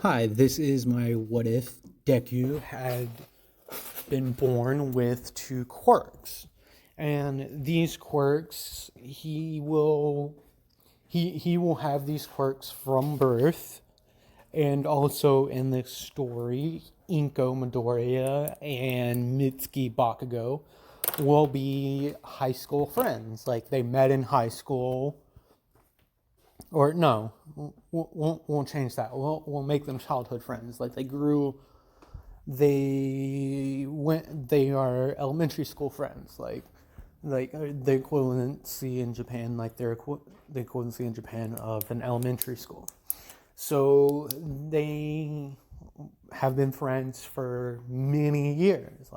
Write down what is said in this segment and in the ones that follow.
Hi, this is my what if Deku had been born with two quirks. And these quirks, he will have these quirks from birth, and also in this story, Inko Midoriya and Mitsuki Bakugo will be high school friends. Like they met in high school, or no, we'll change that. We'll make them childhood friends. Like they are elementary school friends, like the equivalency in Japan, like the equivalency in Japan of an elementary school. So they have been friends for many years.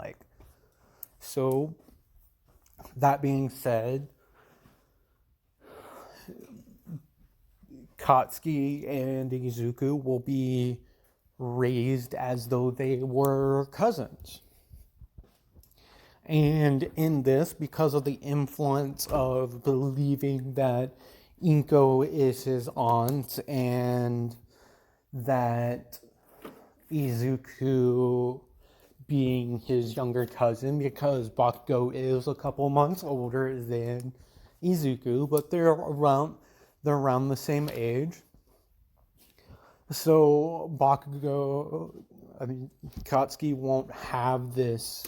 So that being said, Katsuki and Izuku will be raised as though they were cousins. And in this, because of the influence of believing that Inko is his aunt and that Izuku being his younger cousin, because Bakugo is a couple months older than Izuku, but they're around the same age. So Katsuki won't have this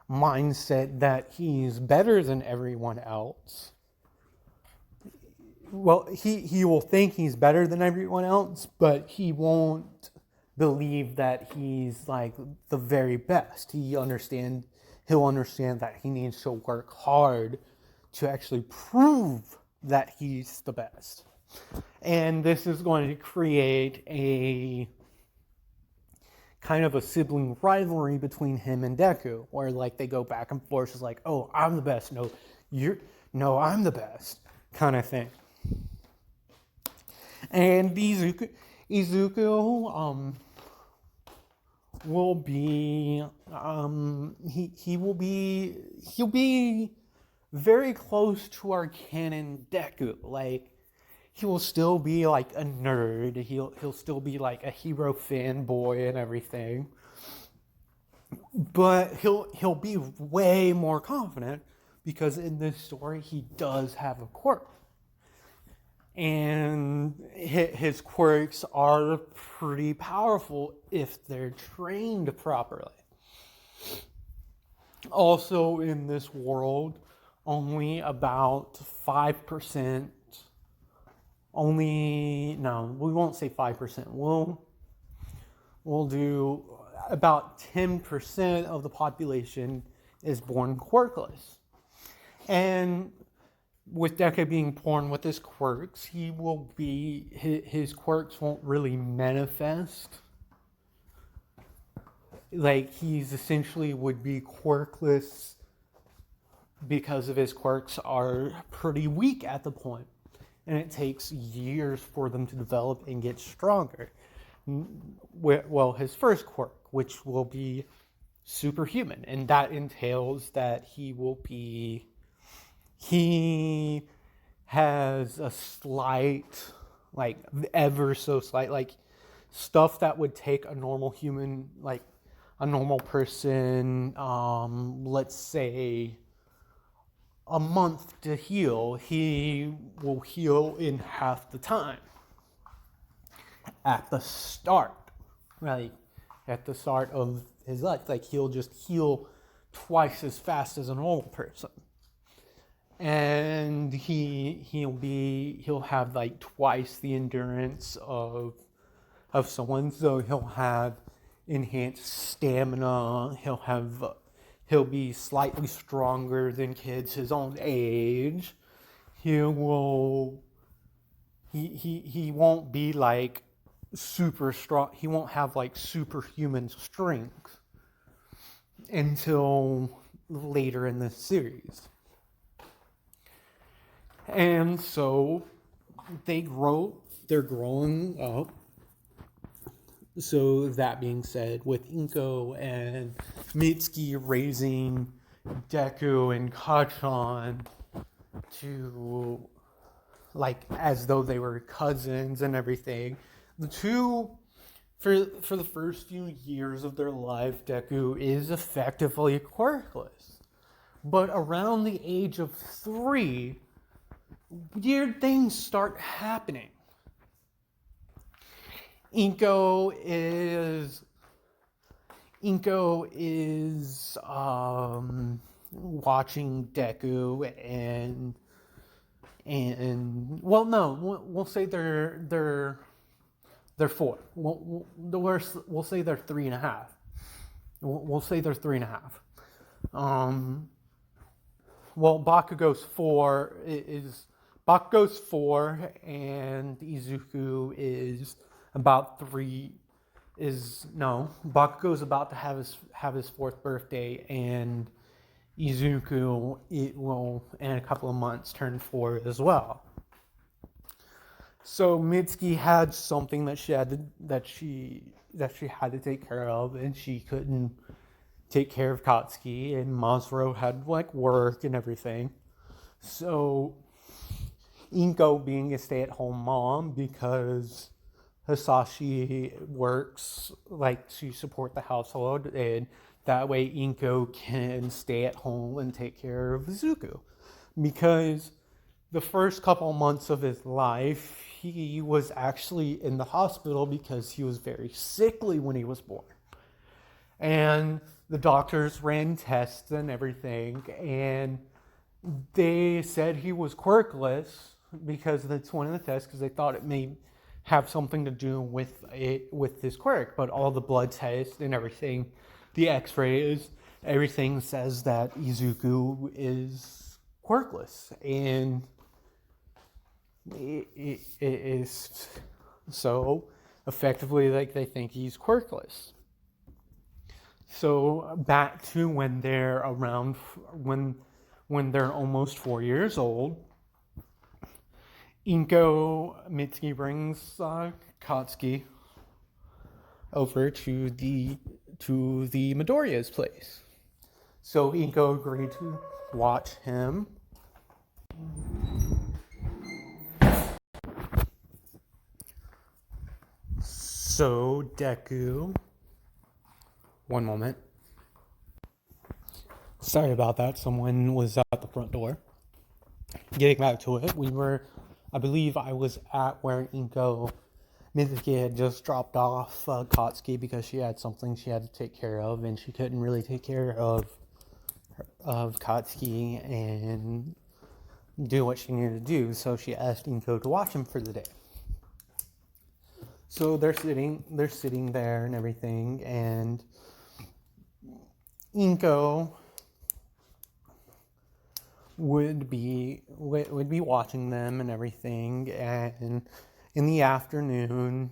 mindset that he's better than everyone else. Well, he will think he's better than everyone else, but he won't believe that he's like the very best. He'll understand that he needs to work hard to actually prove that he's the best. And this is going to create a kind of a sibling rivalry between him and Deku, where like they go back and forth. It's like, oh, I'm the best. No, I'm the best, kind of thing. And Izuku will be he'll be very close to our canon Deku. Like he will still be like a nerd. He'll still be like a hero fanboy and everything. But he'll be way more confident because in this story he does have a quirk. And his quirks are pretty powerful if they're trained properly. Also, in this world, only about 5%, no, we won't say 5%. We'll do about 10% of the population is born quirkless. And with Deku being born with his quirks, his quirks won't really manifest. Like he's essentially would be quirkless because of his quirks are pretty weak at the point, and it takes years for them to develop and get stronger. Well, his first quirk, which will be superhuman, and that entails that he has a slight, like ever so slight, like stuff that would take a normal human, like a normal person, let's say a month to heal, he will heal in half the time. At the start, right? At the start of his life, like he'll just heal twice as fast as a normal person. And he'll have like twice the endurance of someone, so he'll have enhanced stamina. He'll be slightly stronger than kids his own age. He won't be like super strong. He won't have like superhuman strength until later in this series. And so they're growing up. So that being said, with Inko and Mitsuki raising Deku and Kachan to like as though they were cousins and everything, the two, for the first few years of their life, Deku is effectively quirkless. But around the age of 3, weird things start happening. Inko is watching Deku and well, no, we'll say they're 4. We'll say they're 3.5. We'll say they're 3.5. Well, Bakugo's 4 and Izuku is about 3. Bakugo's about to have his 4th birthday, and Izuku will in a couple of months turn 4 as well. So Mitsuki had something that she had to take care of, and she couldn't take care of Katsuki, and Masaru had work and everything. So Inko, being a stay-at-home mom, because Hisashi works to support the household, and that way Inko can stay at home and take care of Izuku. Because the first couple months of his life, he was actually in the hospital because he was very sickly when he was born. And the doctors ran tests and everything, and they said he was quirkless because that's one of the tests, because they thought it may have something to do with this quirk. But all the blood tests and everything, the x-rays, everything says that Izuku is quirkless, and it is so effectively they think he's quirkless. So back to when they're around, when they're almost 4 years old, Mitsuki brings Katsuki over to the Midoriya's place. So Inko agreed to watch him. So Deku, one moment. Sorry about that. Someone was at the front door. Getting back to it, I believe I was at where Mitsuki had just dropped off Katsuki because she had something she had to take care of, and she couldn't really take care of Katsuki and do what she needed to do, so she asked Inko to watch him for the day. So they're sitting there and everything, and Inko would be watching them and everything, and in the afternoon,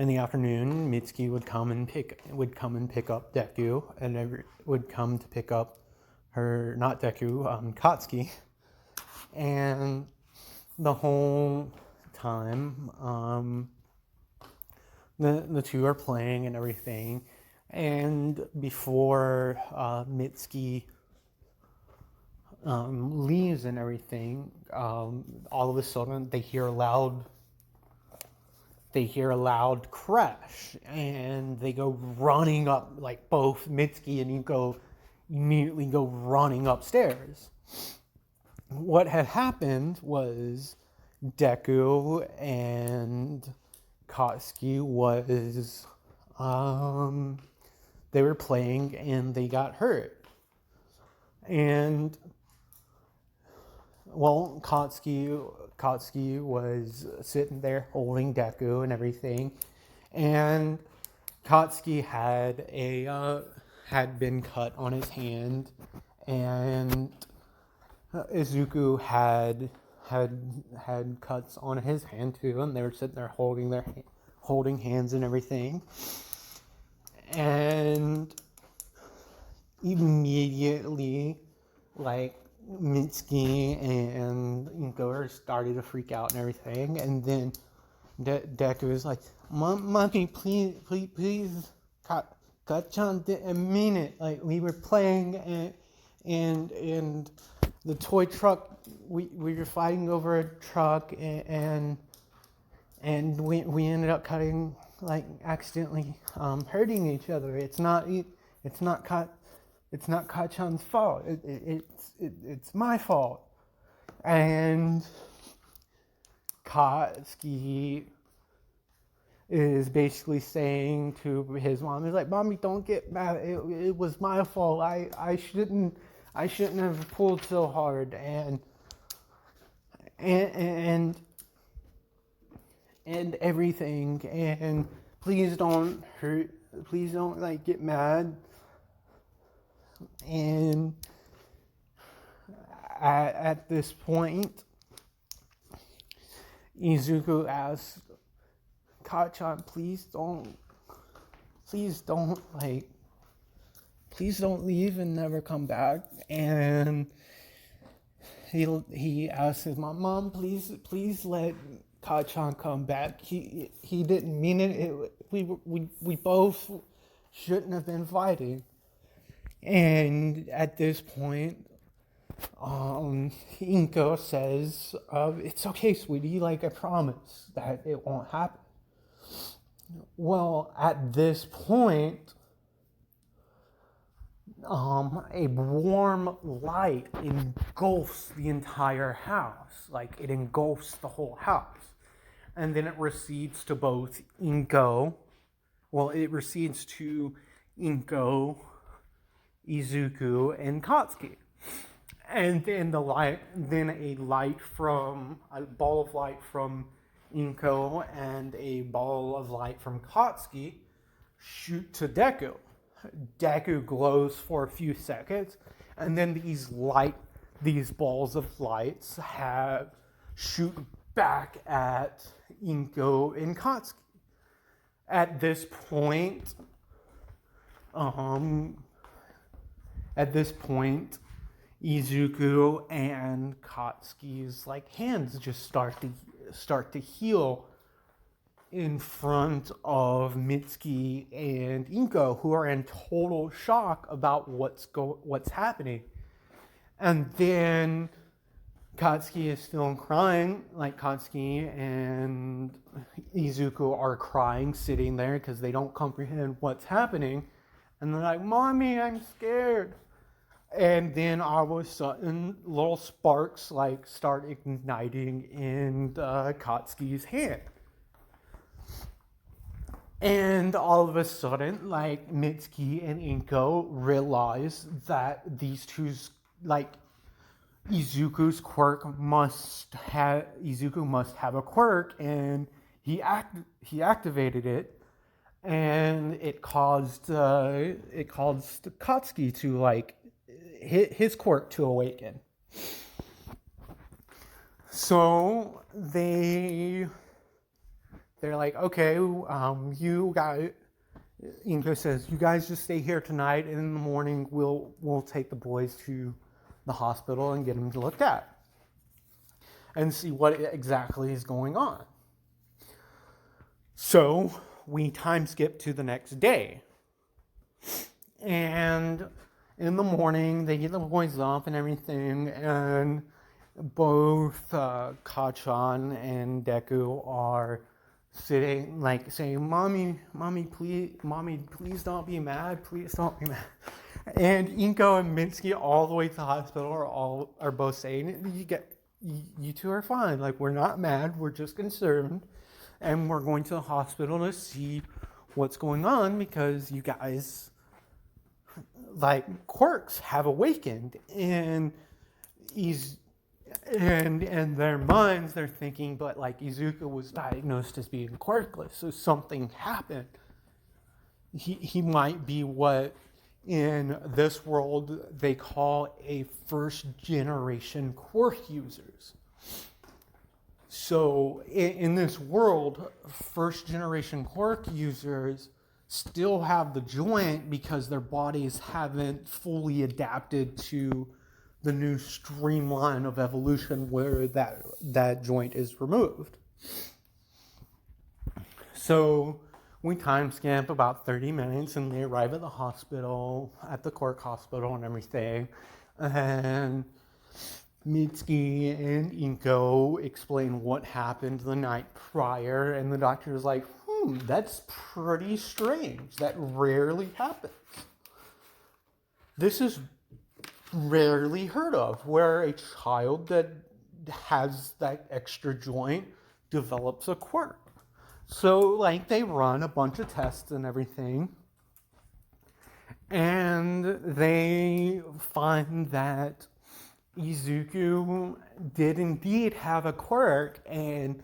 Mitsuki would come and pick up Deku, and would come to pick up her, not Deku, Katsuki, and the whole time, the two are playing and everything, and before Mitsuki leaves and everything, all of a sudden they hear a loud crash, and they go running up, both Mitsuki and Inko immediately go running upstairs. What had happened was Deku and Katsuki was they were playing and they got hurt. And well, Katsuki was sitting there holding Deku and everything, and Katsuki had been cut on his hand, and Izuku had cuts on his hand too, and they were sitting there holding hands and everything. And immediately, Mitsuki and Inko started to freak out and everything, and then Deku was like, "Mommy, please, Got-chan, a minute. We were playing, and the toy truck. We were fighting over a truck, and we ended up cutting, like, accidentally hurting each other. It's not Kachan's fault. It's my fault. And Katsuki is basically saying to his mom, he's like, "Mommy, don't get mad. It was my fault. I shouldn't have pulled so hard, and everything. And please don't hurt. Please don't, like, get mad." And at this point, Izuku asks Kachan, please don't leave and never come back. And he asks his mom, please let Kachan come back. He didn't mean it. We both shouldn't have been fighting. And at this point, Inko says, "It's okay, sweetie. Like, I promise that it won't happen." Well, at this point, a warm light engulfs the entire house. Like, it engulfs the whole house. And then it recedes to both Inko. Well, it recedes to Inko, Izuku, and Katsuki. And then a ball of light from Inko and a ball of light from Katsuki shoot to Deku. Deku glows for a few seconds, and then these balls of lights shoot back at Inko and Katsuki. At this point, Izuku and Katsuki's, like, hands just start to heal in front of Mitsuki and Inko, who are in total shock about what's happening. And then Katsuki is still crying. Like, Katsuki and Izuku are crying, sitting there, because they don't comprehend what's happening. And they're like, "Mommy, I'm scared." And then all of a sudden, little sparks, like, start igniting in Katsuki's hand. And all of a sudden, like, Mitsuki and Inko realize that these two's, like, Izuku must have a quirk, and he activated it, and it caused Katsuki to, like, his quirk to awaken. So they're like, "Okay, you guys." Inko says, "You guys just stay here tonight, and in the morning we'll take the boys to the hospital and get them looked at and see what exactly is going on." So we time skip to the next day, and in the morning they get the boys up and everything, and both Kachan and Deku are sitting, like, saying, "Mommy, please don't be mad. Please don't be mad." And Inko and Mitsuki, all the way to the hospital, are both saying, "You two are fine. Like, we're not mad. We're just concerned, and we're going to the hospital to see what's going on because you guys, like, quirks have awakened." And in their minds, they're thinking, but, like, Izuku was diagnosed as being quirkless, so something happened. He might be what in this world they call a first-generation quirk users. So in this world, first-generation quirk users still have the joint because their bodies haven't fully adapted to the new streamline of evolution where that joint is removed. So we time skip about 30 minutes, and they arrive at the hospital, at the Quirk hospital and everything. And Mitsuki and Inko explain what happened the night prior, and the doctor is like, that's pretty strange. That rarely happens. This is rarely heard of, where a child that has that extra joint develops a quirk. So, like, they run a bunch of tests and everything, and they find that Izuku did indeed have a quirk, and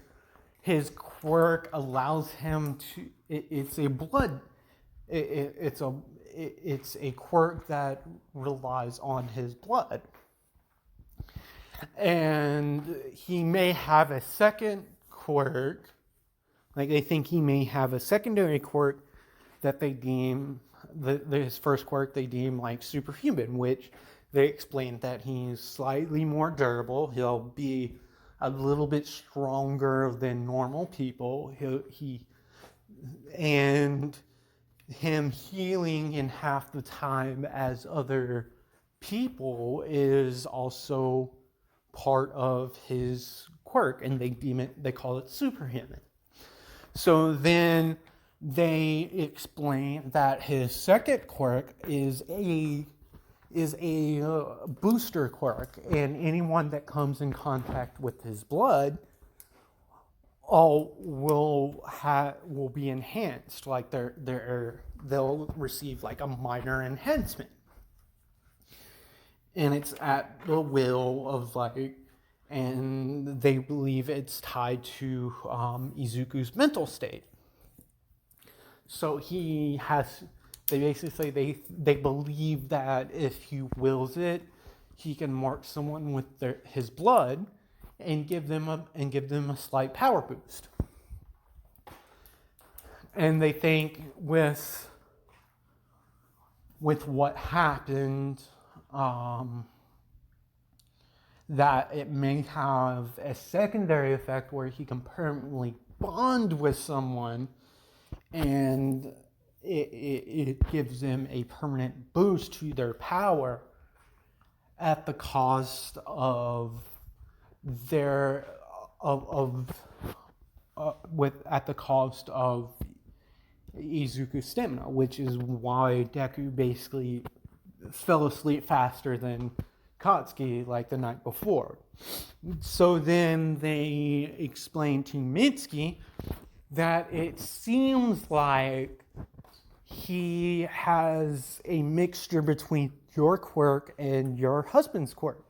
his quirk allows him to. It's a blood. It's a quirk that relies on his blood, and he may have a second quirk. Like, they think he may have a secondary quirk that they deem his first quirk they deem like superhuman, which they explain that he's slightly more durable. He'll be a little bit stronger than normal people. And him healing in half the time as other people is also part of his quirk, and they call it superhuman. So then they explain that his second quirk is a booster quirk, and anyone that comes in contact with his blood will be enhanced. Like they'll receive like a minor enhancement, and it's at the will of like. And they believe it's tied to Izuku's mental state. So they basically say they believe that if he wills it, he can mark someone with his blood and give them a slight power boost. And they think with what happened. That it may have a secondary effect where he can permanently bond with someone, and it gives them a permanent boost to their power at the cost of Izuku's stamina, which is why Deku basically fell asleep faster than Katsuki like the night before. So then they explain to Mitsuki that it seems like he has a mixture between your quirk and your husband's quirk.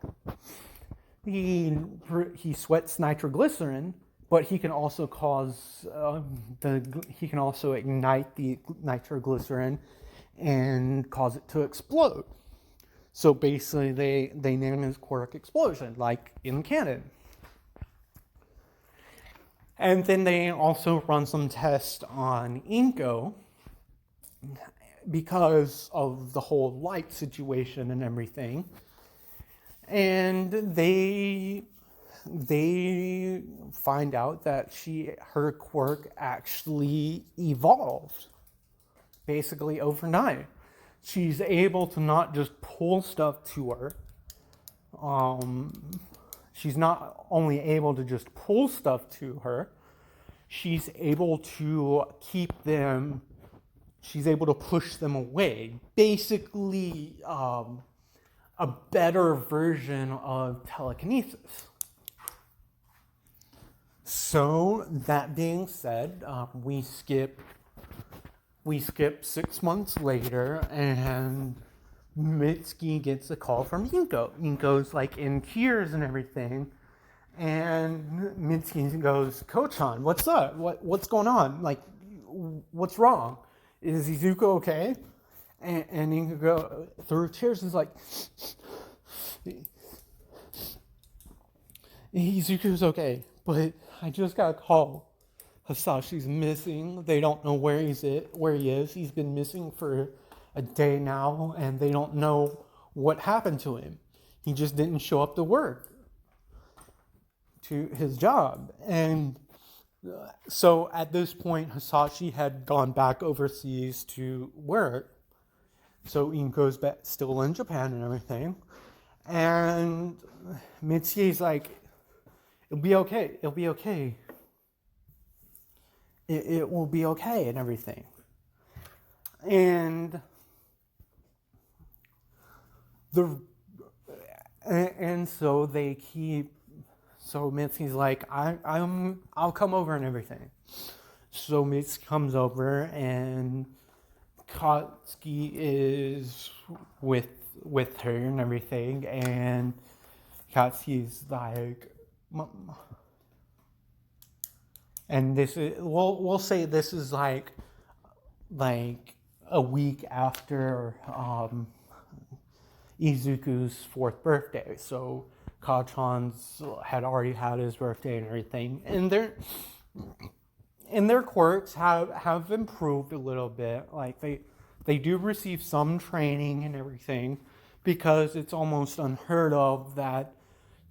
He sweats nitroglycerin, but he can also ignite the nitroglycerin and cause it to explode. So basically, they name his quirk Explosion, like in canon. And then they also run some tests on Inko because of the whole light situation and everything. And they find out that her quirk actually evolved basically overnight. She's able to not just pull stuff to her. She's not only able to just pull stuff to her, she's able to keep them, she's able to push them away. Basically, a better version of telekinesis. So, that being said, we skip 6 months later, and Mitsuki gets a call from Inko. Inko's like in tears and everything, and Mitsuki goes, "Kochan, what's up? What's going on? Like, what's wrong? Is Izuku okay?" And Inko, through tears, is like, "Izuku's okay, but I just got a call. Hisashi's missing. They don't know where he is. He's been missing for a day now, and they don't know what happened to him. He just didn't show up to work, to his job." And so at this point, Hisashi had gone back overseas to work. So Inko's still in Japan and everything. And Mitsuki's like, it'll be okay. It'll be okay. It will be okay and everything. And so they keep. So Mitsuki's like, I'll come over and everything. So Mitsuki comes over and Katsuki is with her and everything, and Katsuki's like, and this is we'll say this is like a week after Izuku's 4th birthday. So Kachan's had already had his birthday and everything, and their quirks have improved a little bit. Like they do receive some training and everything, because it's almost unheard of that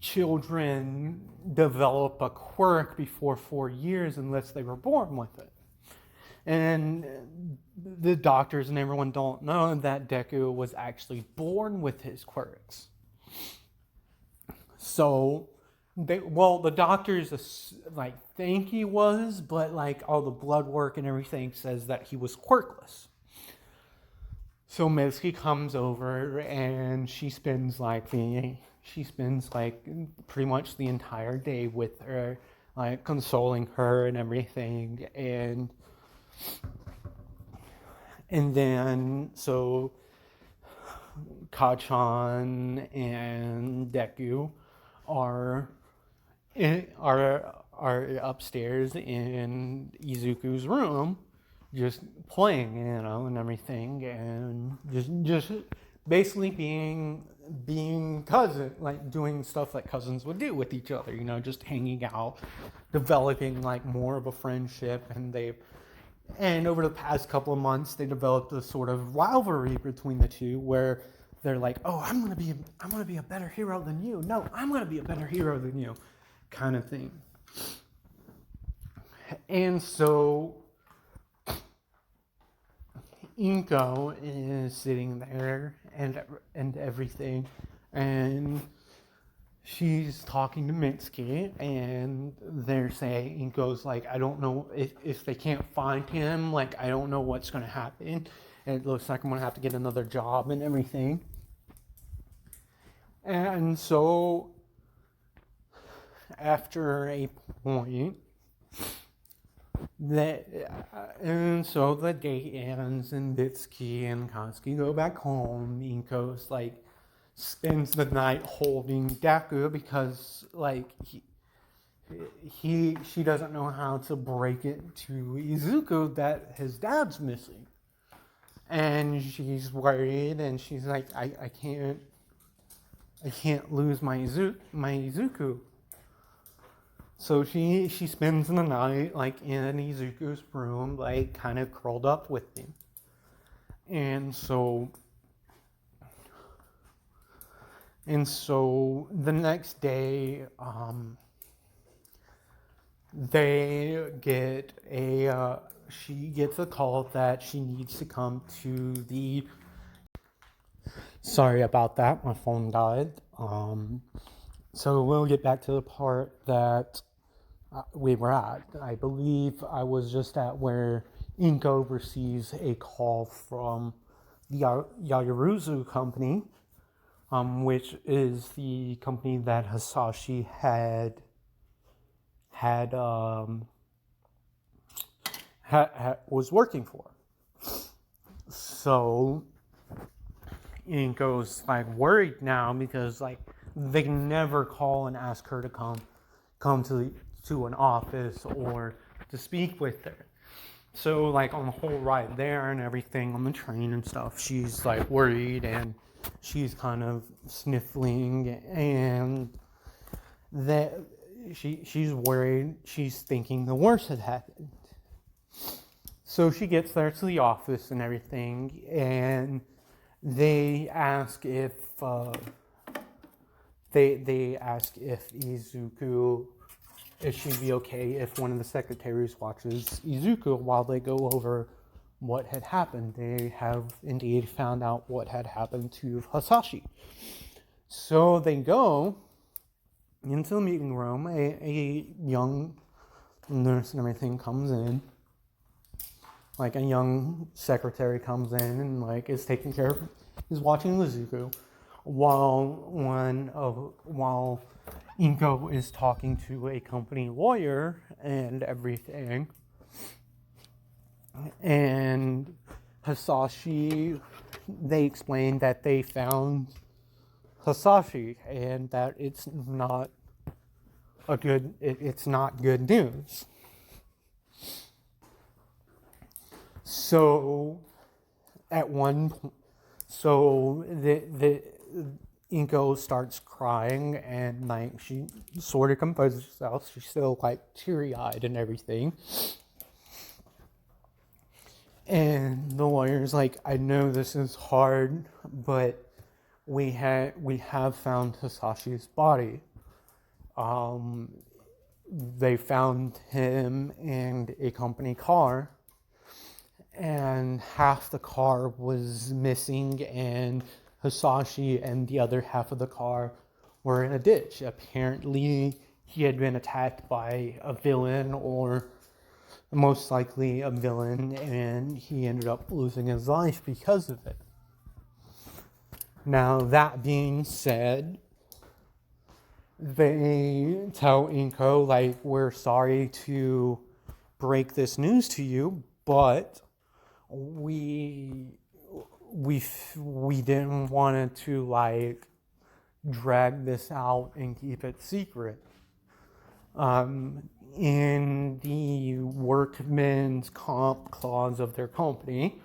children develop a quirk before 4 years unless they were born with it. And the doctors and everyone don't know that Deku was actually born with his quirks. So, the doctors like think he was, but like all the blood work and everything says that he was quirkless. So Mitsuki comes over and she spends like pretty much the entire day with her, like consoling her and everything, and then so Kachan and Deku are upstairs in Izuku's room, just playing, and everything, and just basically being cousin, like doing stuff like cousins would do with each other, just hanging out, developing like more of a friendship, and over the past couple of months they developed a sort of rivalry between the two, where they're like, oh, I'm gonna be a better hero than you. No, I'm gonna be a better hero than you, kind of thing. And so Inko is sitting there and everything, and she's talking to Mitsuki, and they're saying, Inko's like, I don't know if they can't find him, like I don't know what's gonna happen. And it looks like I'm gonna have to get another job and everything. And so after a point, and so the day ends, and Mitsuki and Katsuki go back home. Inko's like spends the night holding Deku, because like she doesn't know how to break it to Izuku that his dad's missing, and she's worried, and she's like, I can't lose my Izuku. So she spends the night like in Izuku's room, like kind of curled up with him. And so the next day, she gets a call that she needs to come to the. Sorry about that, my phone died. So we'll get back to the part that we were at. I believe I was just at where Inko receives a call from the Yaoyuruzu company, which is the company that Hisashi was working for. So Inko's like worried now, because like they can never call and ask her to come to an office or to speak with her. So like on the whole ride there and everything, on the train and stuff, she's like worried, and she's kind of sniffling, and that she's worried, she's thinking the worst had happened. So she gets there to the office and everything, and they ask if Izuku, if she'd be okay if one of the secretaries watches Izuku while they go over what had happened. They have indeed found out what had happened to Hisashi. So they go into the meeting room. A young nurse and everything comes in. Like a young secretary comes in and like is taking care of, is watching Izuku, while Inko is talking to a company lawyer and everything. And Hisashi, they explain that they found Hisashi and that it's not good news. So at one point, the Inko starts crying and like she sort of composes herself. She's still like teary-eyed and everything. And the lawyer's like, I know this is hard, but we have found Hisashi's body. They found him in a company car, and half the car was missing, and Hisashi and the other half of the car were in a ditch. Apparently, he had been attacked by a villain, or most likely a villain, and he ended up losing his life because of it. Now, that being said, they tell Inko, like, we're sorry to break this news to you, but we didn't want it to like drag this out and keep it secret. In the workman's comp clause of their company,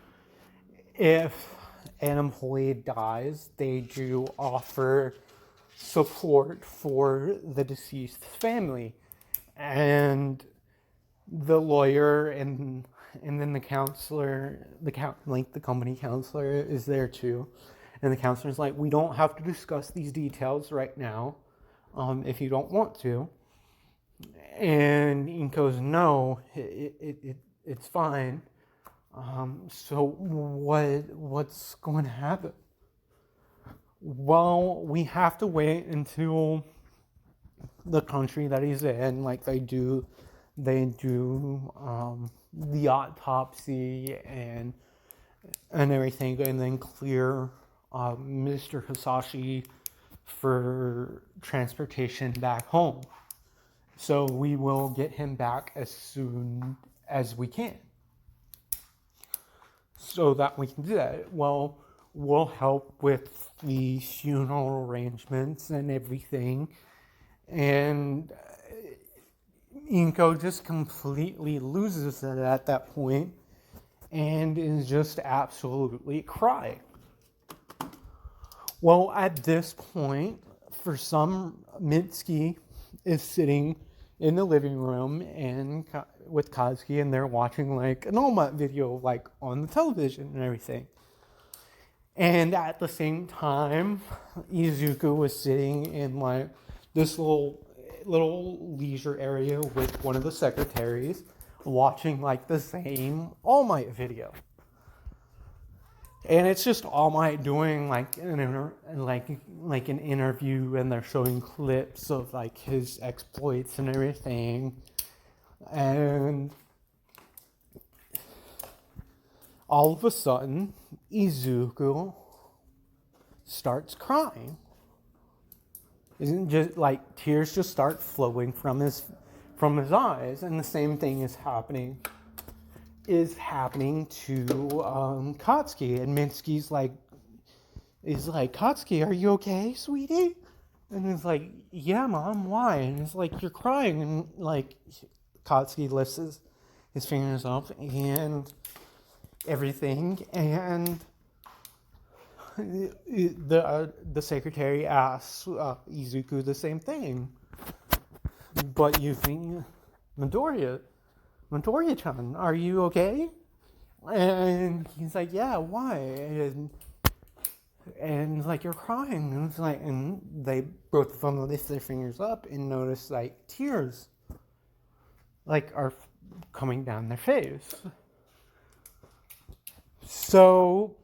if an employee dies, they do offer support for the deceased family, and the lawyer and then the counselor, the company counselor is there too, and the counselor's like, we don't have to discuss these details right now, if you don't want to. And Inko's no, it's fine. So what's going to happen? Well, we have to wait until the country that he's in, like they do the autopsy and everything, and then clear Mr. Hisashi for transportation back home. So we will get him back as soon as we can, so that we can do that. Well, we'll help with the funeral arrangements and everything. And Inko just completely loses it at that point and is just absolutely crying. Well, at this point, for some, Mitsuki is sitting in the living room and with Kazuki, and they're watching like an All-Might video like on the television and everything. And at the same time, Izuku was sitting in like this little leisure area with one of the secretaries, watching like the same All Might video. And it's just All Might doing like an interview, and they're showing clips of like his exploits and everything. And all of a sudden, Izuku starts crying. Isn't just like tears just start flowing from his eyes, and the same thing is happening to Katsuki, and Mitsuki's like, Katsuki, are you okay, sweetie? And he's like, yeah, Mom, why? And it's like, you're crying, and like Katsuki lifts his fingers up and everything, and the secretary asks Izuku the same thing. But you think, Midoriya-chan, are you okay? And he's like, yeah, why? And he's like, you're crying. And it's like, and they both of them lift their fingers up and notice like tears like are coming down their face. So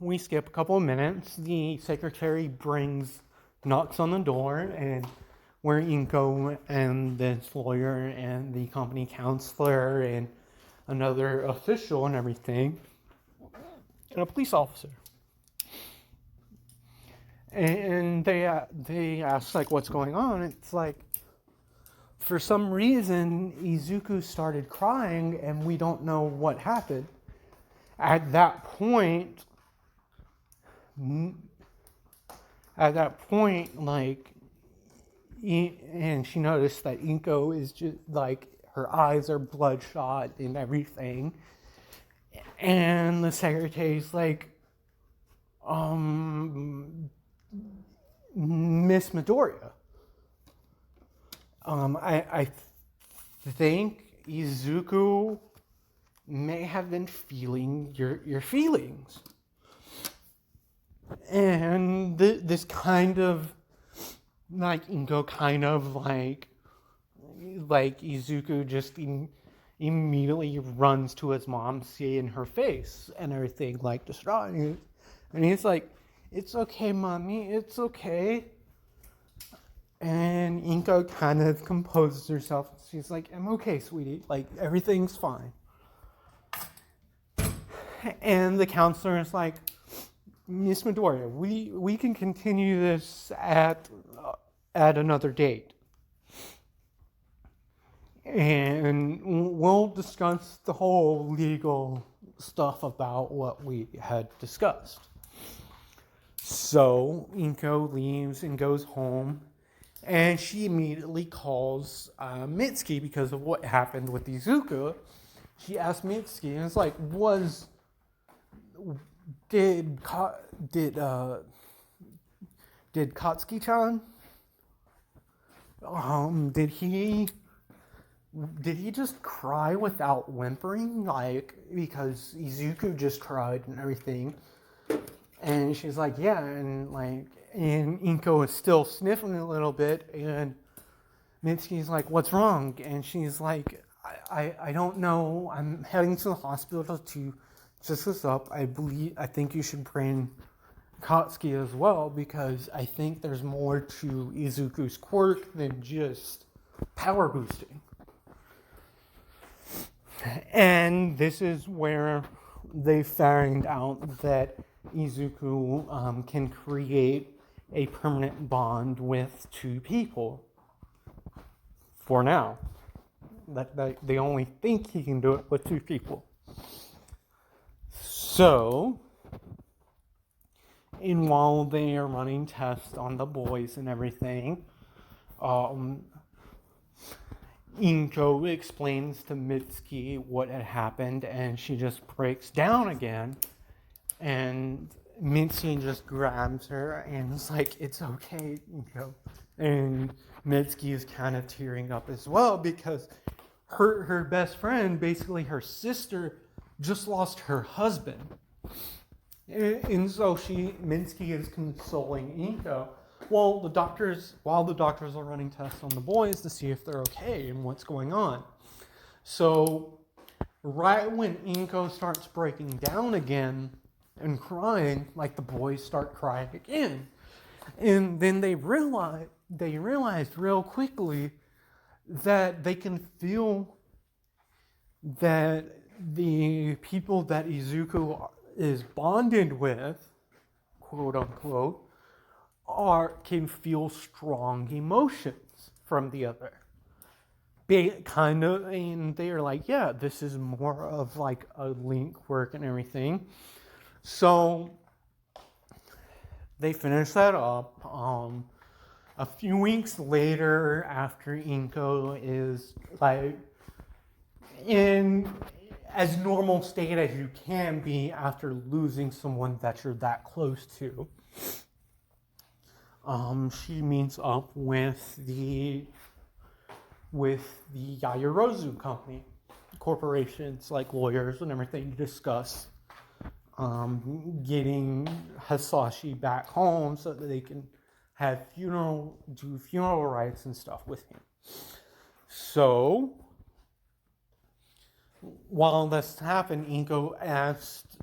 we skip a couple of minutes. The secretary knocks on the door, and where Inko and this lawyer and the company counselor and another official and everything, and a police officer. And they ask, like, what's going on? It's like, for some reason, Izuku started crying, and we don't know what happened. At that point, like, and she noticed that Inko is just, like, her eyes are bloodshot and everything. And the secretary's like, Miss Midoriya, I think Izuku may have been feeling your feelings. And this kind of, like, Inko kind of like Izuku just immediately runs to his mom, seeing her face and everything, like, distraught. And he's like, it's okay, mommy, it's okay. And Inko kind of composes herself. She's like, I'm okay, sweetie. Like, everything's fine. And the counselor is like, Miss Midoriya, we can continue this at another date. And we'll discuss the whole legal stuff about what we had discussed. So Inko leaves and goes home. And she immediately calls Mitsuki because of what happened with Izuku. She asked Mitsuki, and it's like, did Katsuki-chan, did he just cry without whimpering, like, because Izuku just cried and everything? And she's like, yeah, and Inko is still sniffling a little bit, and Mitsuki's like, what's wrong? And she's like, I don't know, I'm heading to the hospital to just this up. I think you should bring Katsuki as well, because I think there's more to Izuku's quirk than just power boosting. And this is where they find out that Izuku can create a permanent bond with two people. For now. They only think he can do it with two people. So, and while they are running tests on the boys and everything, Inko explains to Mitsuki what had happened, and she just breaks down again. And Mitsuki just grabs her and is like, it's okay, Inko. And Mitsuki is kind of tearing up as well, because her best friend, basically her sister, just lost her husband. And so Mitsuki is consoling Inko while the doctors are running tests on the boys to see if they're okay and what's going on. So right when Inko starts breaking down again and crying, like, the boys start crying again. And then they realized real quickly that they can feel that the people that Izuku is bonded with, quote unquote, can feel strong emotions from the other. And they are like, yeah, this is more of like a link work and everything. So they finish that up. A few weeks later, after Inko is like in as normal state as you can be after losing someone that you're that close to, she meets up with the Yaoyorozu company, corporations, like lawyers and everything, to discuss getting Hisashi back home so that they can have do funeral rites and stuff with him. So while this happened, Inko asked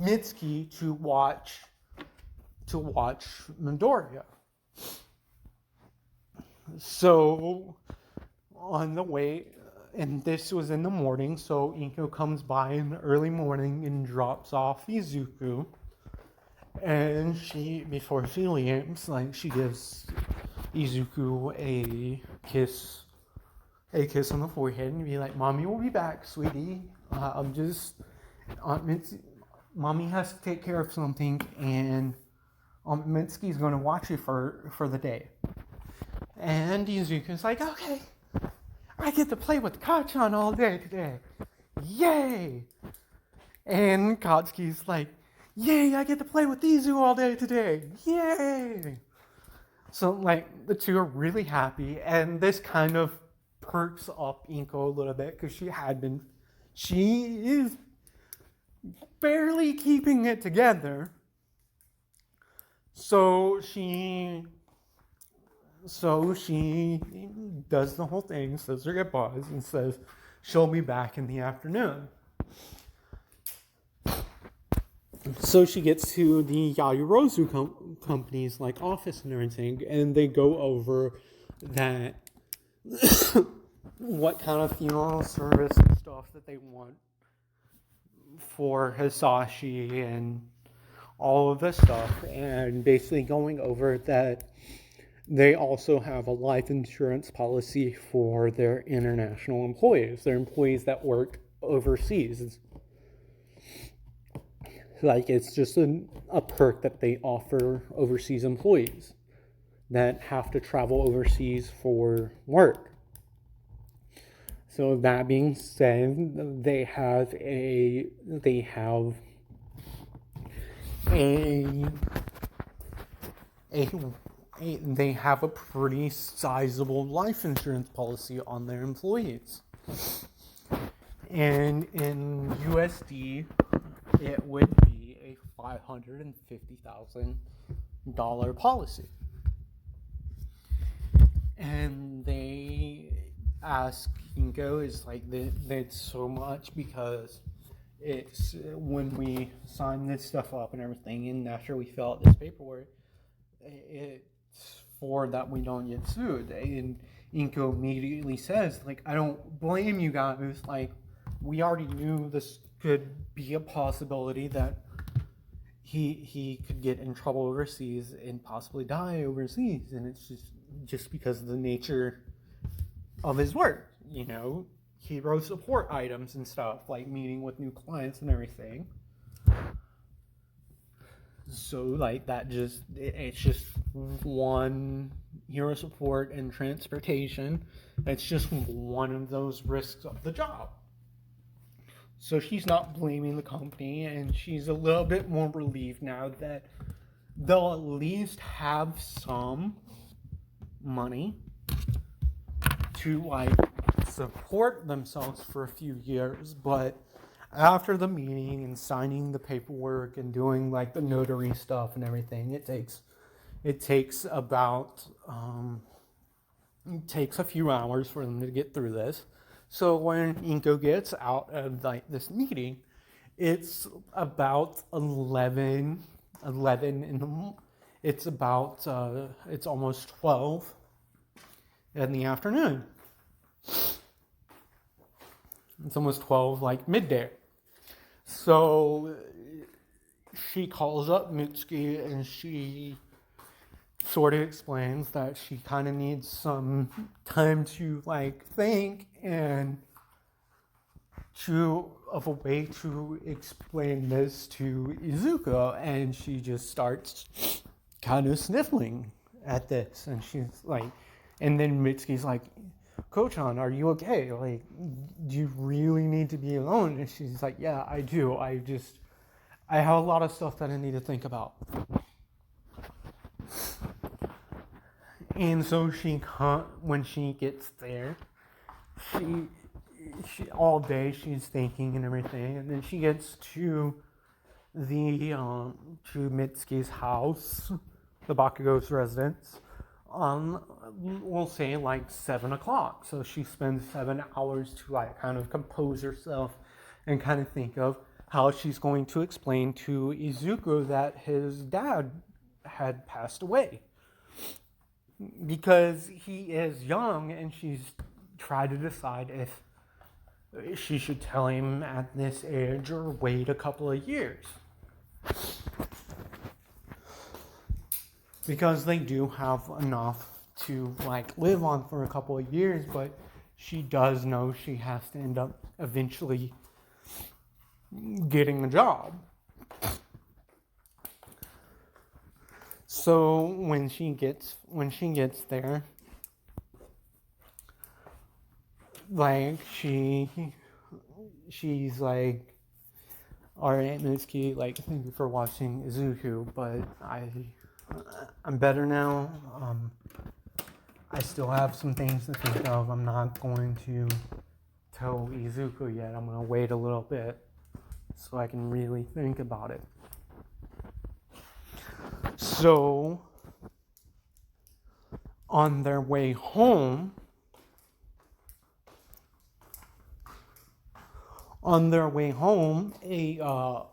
Mitsuki to watch Midoriya. So on the way, and this was in the morning, so Inko comes by in the early morning and drops off Izuku. And before she leaves, like, she gives Izuku a kiss on the forehead and be like, "Mommy will be back, sweetie. Mommy has to take care of something, and Mitsuki's going to watch you for the day." And Izuku's like, "Okay, I get to play with Kachan all day today. Yay!" And Katsuki's like, "Yay, I get to play with Izu all day today. Yay!" So, like, the two are really happy, and this kind of perks up Inko a little bit, because she is barely keeping it together. So she does the whole thing, says her goodbyes, and says she'll be back in the afternoon. So she gets to the Yayorozu company's like office and everything, and they go over that what kind of funeral service and stuff that they want for Hisashi and all of this stuff, and basically going over that they also have a life insurance policy for their international employees, their employees that work overseas. Like, it's just a perk that they offer overseas employees that have to travel overseas for work. So that being said, they have a pretty sizable life insurance policy on their employees. And in USD, it would be a $550,000 policy. And they ask Inko, is like, that's so much because it's when we sign this stuff up and everything, and after we fill out this paperwork, it's for that we don't get sued. And Inko immediately says, like, I don't blame you guys. Like, we already knew this could be a possibility that he could get in trouble overseas and possibly die overseas, and it's just because of the nature of his work, you know, hero support items and stuff, like meeting with new clients and everything. So, like, it's just one hero support and transportation. It's just one of those risks of the job. So she's not blaming the company, and she's a little bit more relieved now that they'll at least have some money to, like, support themselves for a few years. But after the meeting and signing the paperwork and doing, like, the notary stuff and everything, it takes a few hours for them to get through this. So when Inko gets out of, like, this meeting, it's about 11 in the. It's almost 12 in the afternoon. It's almost 12, like, midday. So she calls up Mitsuki, and she sort of explains that she kind of needs some time to, like, think and of a way to explain this to Izuku, and she just starts kind of sniffling at this, and she's like, and then Mitsuki's like, "Kochan, are you okay? Like, do you really need to be alone?" And she's like, "Yeah, I do. I have a lot of stuff that I need to think about." And so when she gets there, she all day she's thinking and everything, and then she gets to Mitsuki's house, the Bakugo's residence, we'll say like 7 o'clock. So she spends 7 hours to like kind of compose herself and kind of think of how she's going to explain to Izuku that his dad had passed away. Because he is young and she's tried to decide if she should tell him at this age or wait a couple of years. Because they do have enough to like live on for a couple of years, but she does know she has to end up eventually getting a job. So when she gets there, like she's like, all right, Mitsuki, like, thank you for watching Izuku, but I'm better now. I still have some things to think of. I'm not going to tell Izuku yet. I'm going to wait a little bit so I can really think about it. So, on their way home, a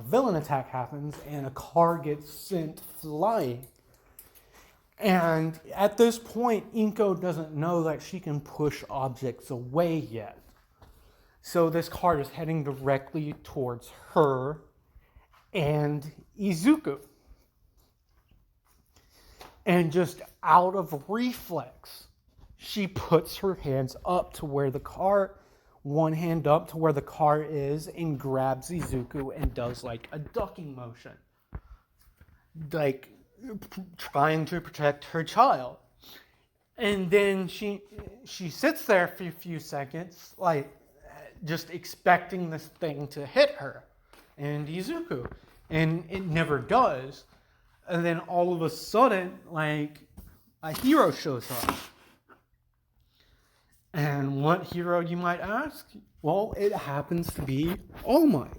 villain attack happens and a car gets sent flying. And at this point, Inko doesn't know that she can push objects away yet. So this car is heading directly towards her and Izuku. And just out of reflex, she puts her hands up to where the car, one hand up to where the car is, and grabs Izuku and does like a ducking motion. Like trying to protect her child. And then she sits there for a few seconds, like just expecting this thing to hit her and Izuku. And it never does. And then all of a sudden, like, a hero shows up. And what hero, you might ask? Well, it happens to be All Might.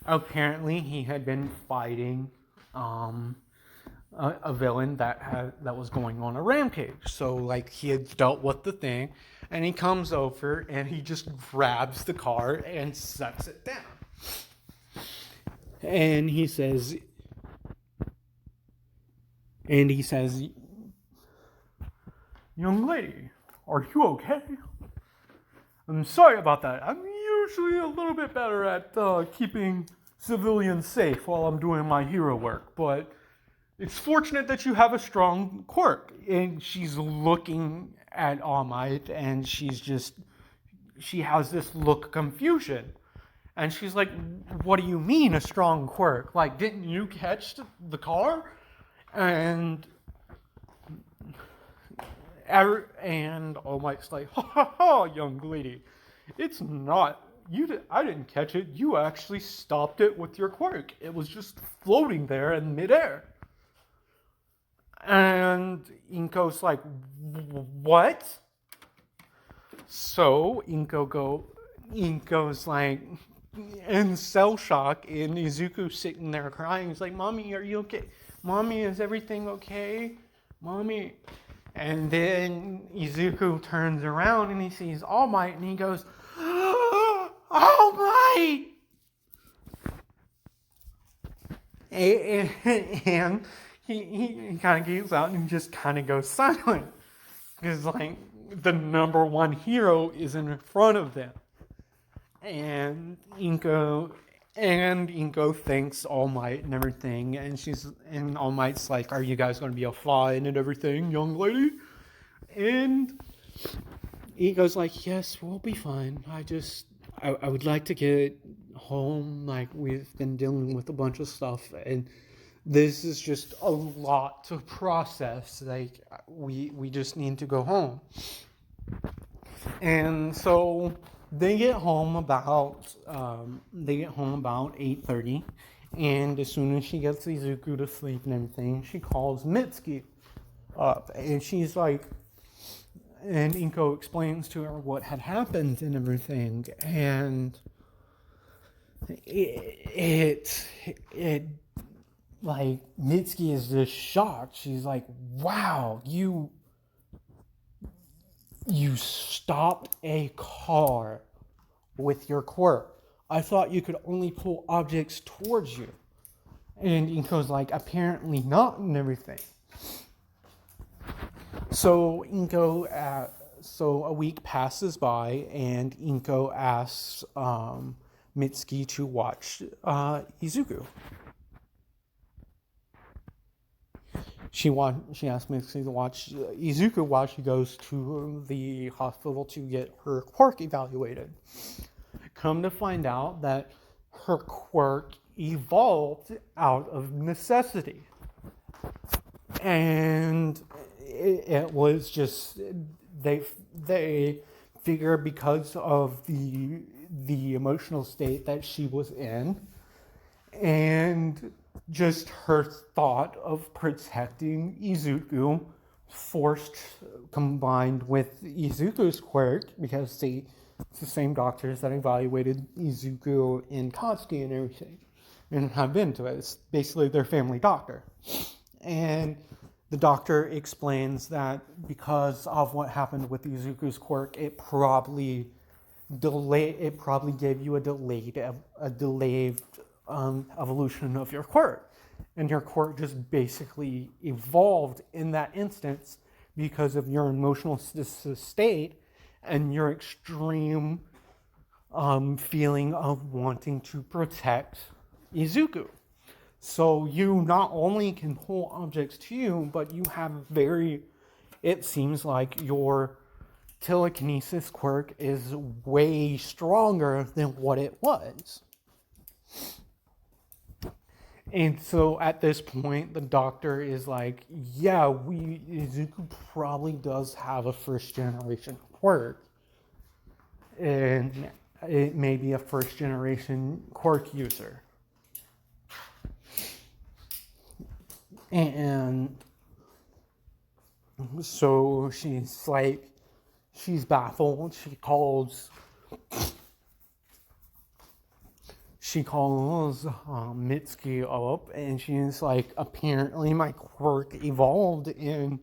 Apparently, he had been fighting a villain that was going on a rampage. So, like, he had dealt with the thing, and he comes over and he just grabs the car and sets it down. And he says, "Young lady, are you okay? I'm sorry about that. I'm usually a little bit better at keeping civilians safe while I'm doing my hero work, but it's fortunate that you have a strong quirk." And she's looking at All Might, and she has this look of confusion. And she's like, "What do you mean, a strong quirk? Like, didn't you catch the car?" And All Might's like, "Ha ha ha, young lady. It's not, I didn't catch it. You actually stopped it with your quirk. It was just floating there in midair." And Inko's like, "What?" So Inko's like in cell shock, and Izuku's sitting there crying. He's like, "Mommy, are you okay? Mommy, is everything okay? Mommy." And then Izuku turns around and he sees All Might and he goes, "All Might!" And he kind of gives out and just kind of goes silent. Because, like, the number one hero is in front of them. And Inko thanks All Might and everything, and All Might's like, "Are you guys going to be fine and everything, young lady?" And Inko's like, "Yes, we'll be fine. I would like to get home. Like, we've been dealing with a bunch of stuff, and this is just a lot to process. Like, we just need to go home." And so they get home about 8:30, and as soon as she gets Izuku to sleep and everything, she calls Mitsuki up, and she's like, and Inko explains to her what had happened and everything, and it like Mitsuki is just shocked. She's like, wow, you stopped a car with your quirk. I thought you could only pull objects towards you. And Inko's like, apparently not, and everything. So so a week passes by, and Inko asks Mitsuki to watch Izuku. She asked Mitsuki to watch Izuku while she goes to the hospital to get her quirk evaluated. Come to find out that her quirk evolved out of necessity. And it was just, they figure because of the emotional state that she was in, and just her thought of protecting Izuku combined with Izuku's quirk, because it's the same doctors that evaluated Izuku in Katsuki and everything, and have been to it. It's basically their family doctor. And the doctor explains that because of what happened with Izuku's quirk, it probably gave you a delayed evolution of your quirk, and your quirk just basically evolved in that instance because of your emotional state and your extreme feeling of wanting to protect Izuku. So you not only can pull objects to you, but you have it seems like your telekinesis quirk is way stronger than what it was. And so at this point, the doctor is like, yeah, Izuku probably does have a first generation quirk. And it may be a first generation quirk user. And so she's baffled. She calls Mitsuki up, and she's like, apparently my quirk evolved and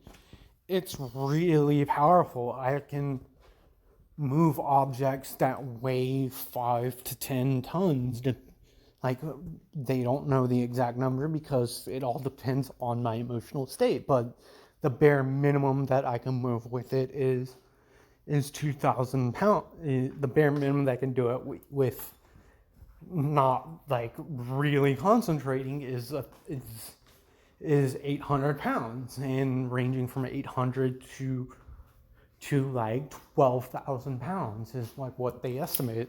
it's really powerful. I can move objects that weigh 5 to 10 tons. Like, they don't know the exact number because it all depends on my emotional state, but the bare minimum that I can move with it is 2,000 pounds. The bare minimum that I can do it with not like really concentrating is 800 pounds, and ranging from 800 to like 12,000 pounds is like what they estimate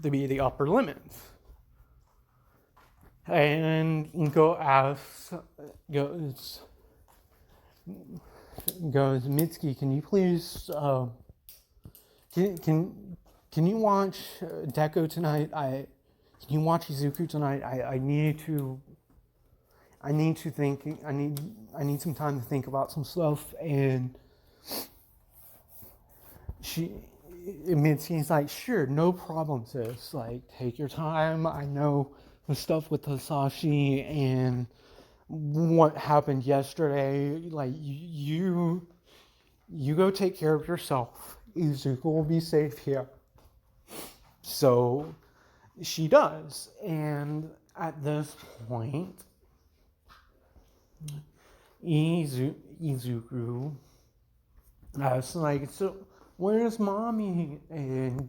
to be the upper limit. And Inko goes, Mitsuki, can you please can you watch Deku tonight? Can you watch Izuku tonight? I need some time to think about some stuff. And Mitsuki's like, sure, no problem, sis. Like, take your time. I know the stuff with Hisashi and what happened yesterday. Like, you go take care of yourself. Izuku will be safe here. So she does. And at this point, Izuku asks, like, so where's mommy? And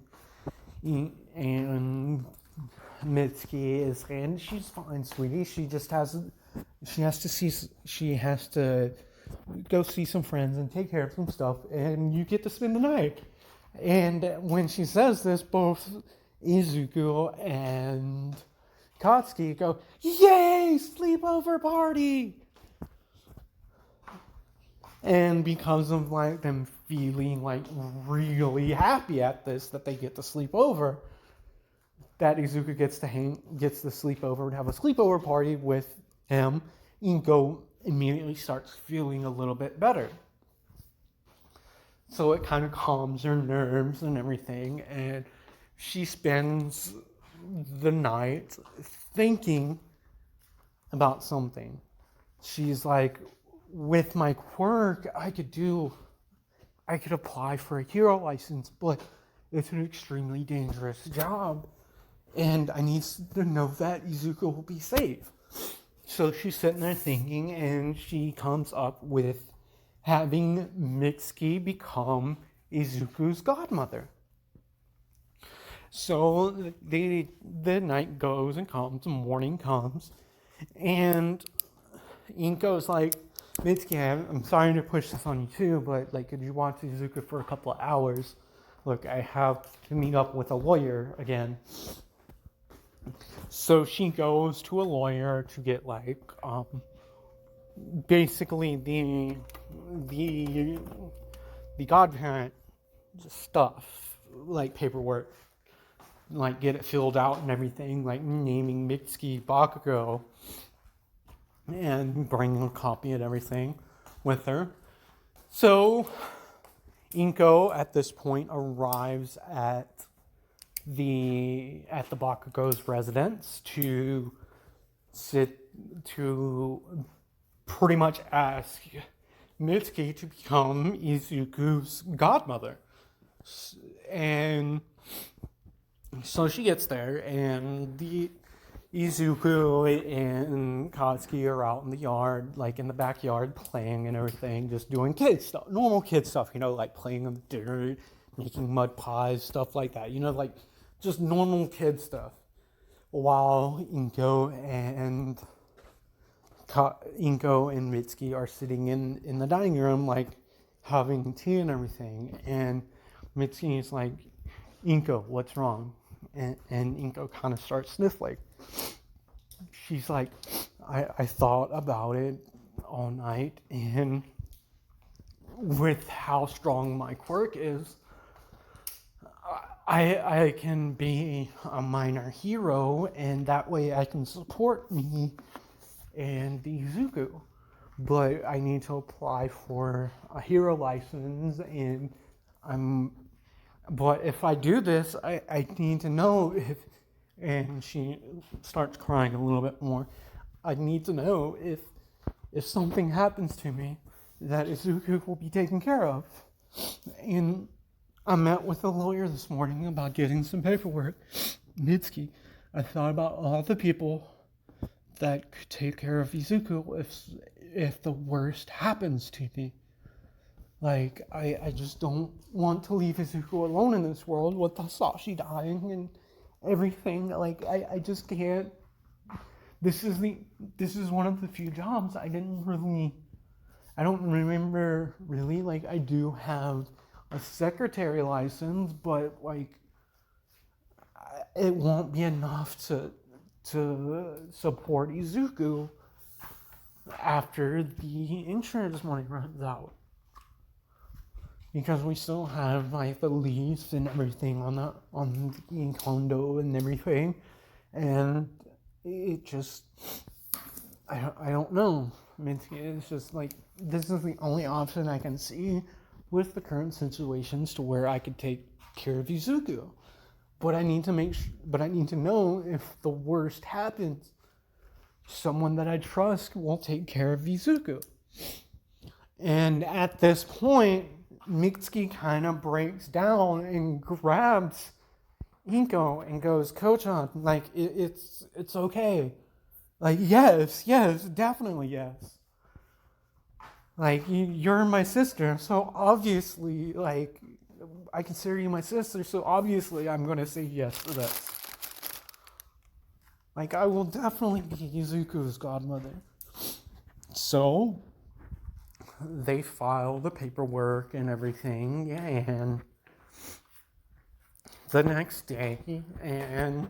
Mitsuki is saying, she's fine, sweetie. She has to go see some friends and take care of some stuff, and you get to spend the night. And when she says this, both Izuku and Katsuki go, yay, sleepover party! And because of like them feeling like really happy at this, that they get to sleep over, that Izuku gets to sleep over and have a sleepover party with him, Inko immediately starts feeling a little bit better. So it kind of calms her nerves and everything, and she spends the night thinking about something. She's like, with my quirk, I could apply for a hero license, but it's an extremely dangerous job. And I need to know that Izuku will be safe. So she's sitting there thinking, and she comes up with having Mitsuki become Izuku's godmother. So the night goes and comes, the morning comes, and Inko's like, Mitsuki, I'm sorry to push this on you too, but like, could you watch Izuku for a couple of hours? Look, I have to meet up with a lawyer again. So she goes to a lawyer to get like, basically the godparent stuff, like paperwork, like get it filled out and everything, like naming Mitsuki Bakugo, and bringing a copy and everything with her. So Inko at this point arrives at the Bakugo's residence to pretty much ask Mitsuki to become Izuku's godmother. And so she gets there, and the Izuku and Katsuki are out in the yard, like in the backyard, playing and everything, just doing kid stuff, normal kid stuff, like playing on the dirt, making mud pies, stuff like that, like just normal kid stuff. While Inko and Mitsuki are sitting in the dining room, like having tea and everything, and Mitsuki is like, Inko, what's wrong? And Inko kind of starts sniffling. She's like, I thought about it all night, and with how strong my quirk is, I can be a minor hero, and that way I can support me and the Izuku. But I need to apply for a hero license, but if I do this, I need to know if, and she starts crying a little bit more, I need to know if something happens to me, that Izuku will be taken care of. And I met with a lawyer this morning about getting some paperwork. Mitsuki, I thought about all the people that could take care of Izuku if the worst happens to me. Like, I just don't want to leave Izuku alone in this world with Hisashi dying and everything. Like, I just can't. This is one of the few jobs I don't remember really. Like, I do have a secretary license, but like, it won't be enough to support Izuku after the insurance money runs out. Because we still have like the lease and everything on the condo and everything, and it just, I don't know. I mean, it's just like, this is the only option I can see with the current situations to where I could take care of Izuku. But I need to know if the worst happens, someone that I trust will take care of Izuku. And at this point, Mitsuki kind of breaks down and grabs Inko and goes, Kochan, like, it's okay. Like, yes, definitely yes. Like, you're my sister, so obviously, like, I consider you my sister, so obviously I'm going to say yes to this. Like, I will definitely be Izuku's godmother. So they file the paperwork and everything, and the next day, and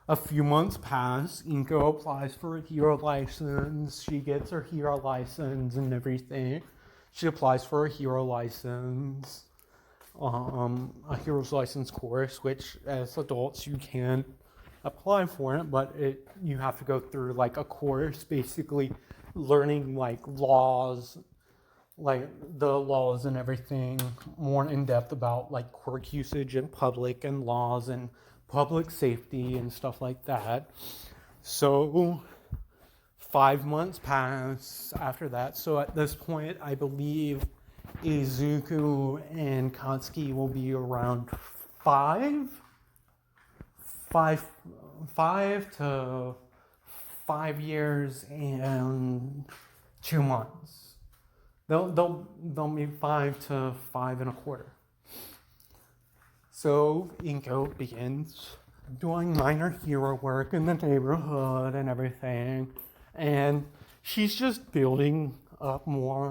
a few months pass, Inko applies for a hero license. She gets her hero license and everything. She applies for a hero license, a hero's license course, which as adults you can apply for it, but you have to go through like a course, basically learning like laws, like the laws and everything, more in depth about like quirk usage in public and laws and public safety and stuff like that. So 5 months pass after that. So at this point, I believe Izuku and Katsuki will be around five, five, 5 to 5 years and 2 months. They'll be 5 to 5 and a quarter. So Inko begins doing minor hero work in the neighborhood and everything, and she's just building up more and